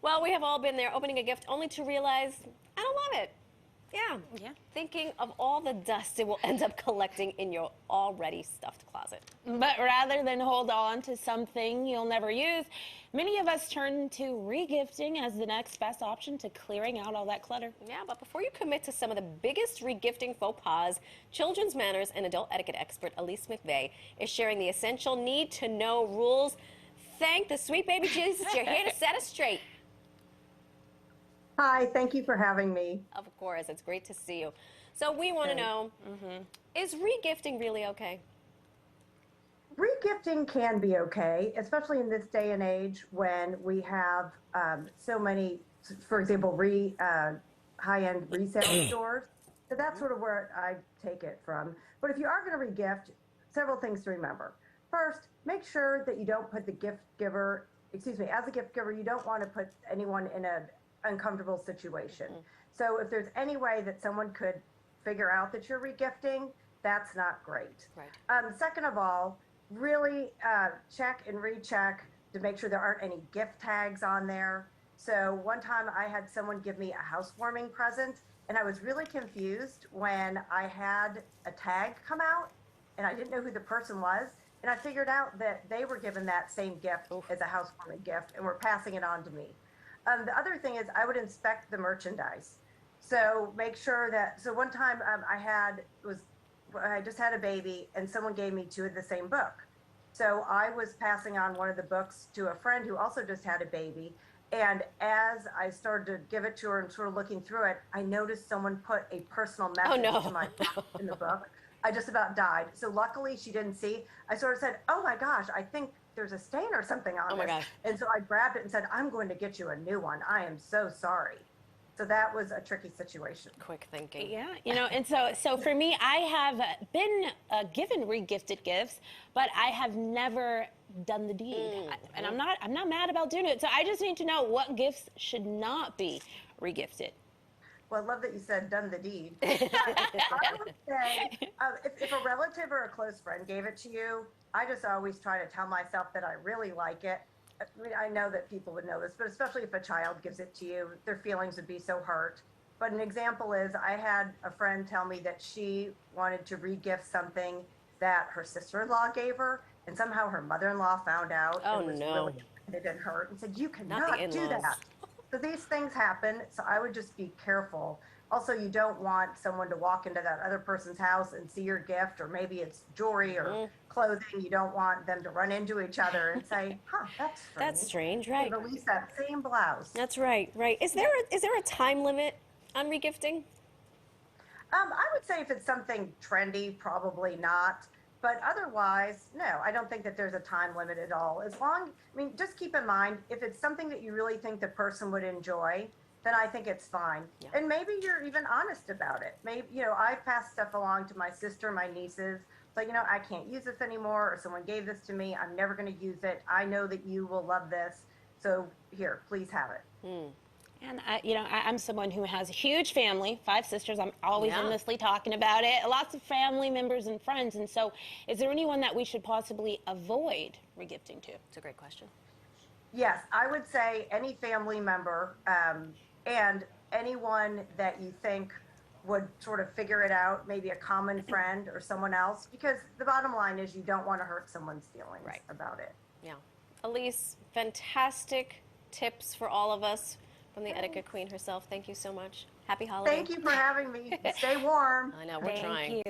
Well, we have all been there, opening a gift only to realize, I don't love it. Yeah. Thinking of all the dust it will end up collecting in your already stuffed closet. But rather than hold on to something you'll never use, many of us turn to regifting as the next best option to clearing out all that clutter. Yeah, but before you commit to some of the biggest regifting faux pas, children's manners and adult etiquette expert Elise McVeigh is sharing the essential need-to-know rules. Thank the sweet baby Jesus, you're here to set us straight. Hi, thank you for having me. Of course, it's great to see you. So we want to know, is regifting really okay? Regifting can be okay, especially in this day and age when we have so many, for example, high-end resale stores. So that's sort of where I take it from. But if you are going to regift, several things to remember. First, make sure that you don't put the gift giver, as a gift giver, you don't want to put anyone in an uncomfortable situation. So if there's any way that someone could figure out that you're regifting, that's not great. Right. Second of all, really check and recheck to make sure there aren't any gift tags on there. So one time I had someone give me a housewarming present, and I was really confused when I had a tag come out, and I didn't know who the person was, and I figured out that they were given that same gift as a housewarming gift and were passing it on to me. The other thing is I would inspect the merchandise. So make sure that, so one time I just had a baby and someone gave me two of the same book. So I was passing on one of the books to a friend who also just had a baby. And as I started to give it to her and sort of looking through it, I noticed someone put a personal message to my in the book. I just about died. So luckily she didn't see. I sort of said, oh my gosh, I think there's a stain or something on this. Gosh. And so I grabbed it and said, I'm going to get you a new one. I am so sorry. So that was a tricky situation. Quick thinking. Yeah, and so for me, I have been given regifted gifts, but I have never done the deed. And I'm not mad about doing it. So I just need to know what gifts should not be regifted. Well, I love that you said done the deed. I would say if a relative or a close friend gave it to you, I just always try to tell myself that I really like it. I mean, I know that people would know this, but especially if a child gives it to you, their feelings would be so hurt. But an example is I had a friend tell me that she wanted to regift something that her sister-in-law gave her, and somehow her mother-in-law found out. Oh, and was no. really offended and hurt and said, you cannot do that. So these things happen, so I would just be careful. Also, you don't want someone to walk into that other person's house and see your gift, or maybe it's jewelry or clothing. You don't want them to run into each other and say, huh, that's strange. That's strange, right? At least that same blouse. That's right, right. Is there a time limit on regifting? I would say if it's something trendy, probably not. But otherwise, no, I don't think that there's a time limit at all. Just keep in mind, if it's something that you really think the person would enjoy, then I think it's fine. Yeah. And maybe you're even honest about it. Maybe, I've passed stuff along to my sister, my nieces. So, I can't use this anymore, or someone gave this to me. I'm never going to use it. I know that you will love this. So here, please have it. And I'm someone who has a huge family, 5 sisters. I'm always endlessly talking about it. Lots of family members and friends. And so is there anyone that we should possibly avoid regifting to? It's a great question. Yes, I would say any family member and anyone that you think would sort of figure it out, maybe a common friend or someone else, because the bottom line is you don't want to hurt someone's feelings about it. Yeah. Elise, fantastic tips for all of us from the etiquette queen herself. Thank you so much. Happy holidays. Thank you for having me. Stay warm. I know, we're trying. Thank you.